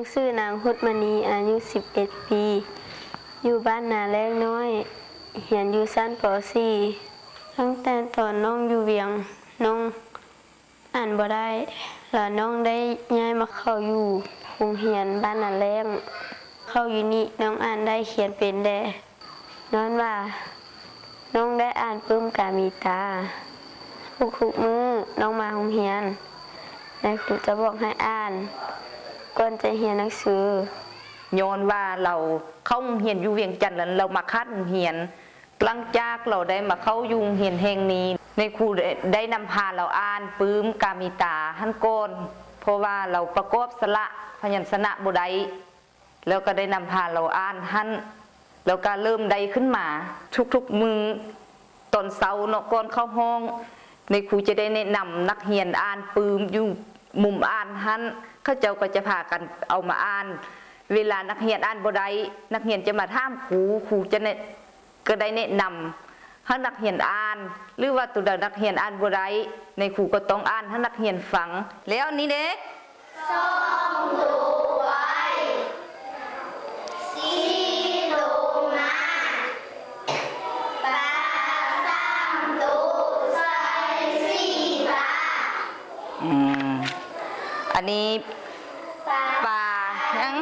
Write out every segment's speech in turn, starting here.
องชื่อนางพุทธมณีอายุ11 ปีอยู่บ้านนาแรกน้อยเรียนอยู่ชั้นป .4 ตั้งแต่ตอนน้องอยู่เวียงน้องอ่านบ่ได้แล้วน้องได้ย้ายมาเข้าอยู่โรงเรียนบ้านนาแรงเข้าอยู่นี่น้องอ่านได้เขียนเป็นแด่ย้อนว่าน้องได้อ่านปึ้มกามีตาทุกมื้อน้องมาโรงเรียนนายครูจะบอกให้อ่านก่อนจะเรียนหนังสือย้อนว่าเราเข้าเรียนอยู่เวียงจันทร์แล้วเรามาคัดเรียนหลังจากเราได้มาเข้ายุงเรียนแห่งนี้ในครูได้นำพาเราอ่านปึ้มกามีตาหันโกนเพราะว่าเราประกอบสระพยัญชนะบ่ได้แล้วก็ได้นำพาเราอ่านหันแล้วก็เริ่มได้ขึ้นมาทุกๆมือตอนเช้าเนาะก่อนเข้าห้องในครูจะได้แนะนำนักเรียนอ่านปึ้มอยู่มุมอ่านหันเขาเจ้าก็จะพากันเอามาอ่านเวลานักเรียนอ่านบ่ได้นักเรียนจะมาถามครูจะก็ได้แนะนำให้นักเรียนอ่านหรือว่าตัวนักเรียนอ่านบ่ได้ในครูก็ต้องอ่านให้นักเรียนฟังแล้วนี่เด็กส่งดูไว้สีดูมาปลาสามตูใส่สีปลาอันนี้ปลายัง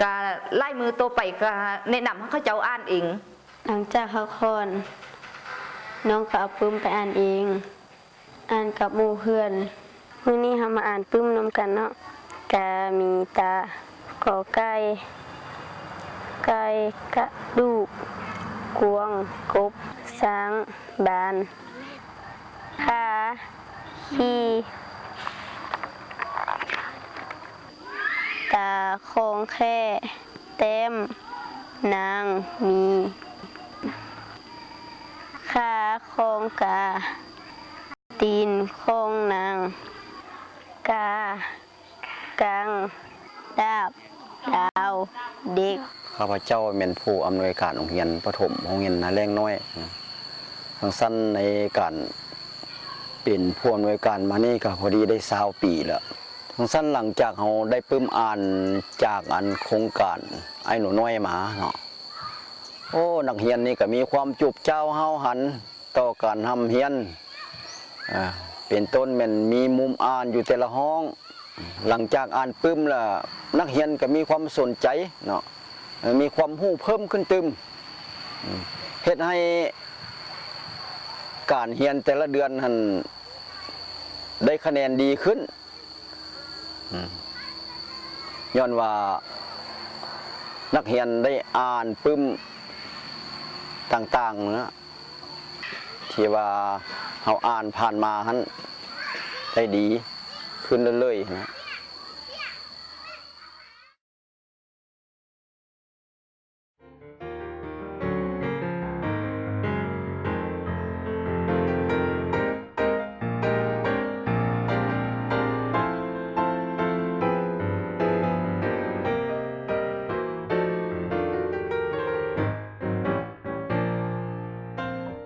การไล่มือตัวไปก็แนะนำให้เขาเจ้าอ่านเองหลังจากเขาคอนน้องก็เอาปึ้มไปอ่านเองอ่านกับหมู่เพื่อนมื้อนี้เรามาอ่านปึ้มนำกันเนาะกามีตากอไก่ไก่กระดูกกวงกบช้างบานขาขี้ตาคงแค่เต็มนางมีขาโคงกาตีนโคงนางกากังดาบดาวเด็กข้าพเจ้าเป็นผู้อำนวยการโรงเรียนประถมโรงเรียนนาแรงน้อยทั้งสั้นในการเป็นผู้อำนวยการมานี่ก็พอดีได้20 ปีแล้วทั้งสั้นหลังจากเราได้ปึ้มอ่านจากอันโครงการไอ้หนูน้อยมาเนาะโอ้นักเรียนนี่ก็มีความจุบเจ้าเฮาหันต่อการทำเรียนเป็นต้นมันมีมุมอ่านอยู่แต่ละห้องหลังจากอ่านปึ้มแล้วนักเรียนก็มีความสนใจเนาะมีความรู้เพิ่มขึ้นตึมเฮ็ดให้การเรียนแต่ละเดือนหันได้คะแนนดีขึ้นย้อนว่านักเรียนได้อ่านปึ้มต่างๆนะที่ว่าเราอ่านผ่านมาหันได้ดีขึ้นเรื่อยๆนะ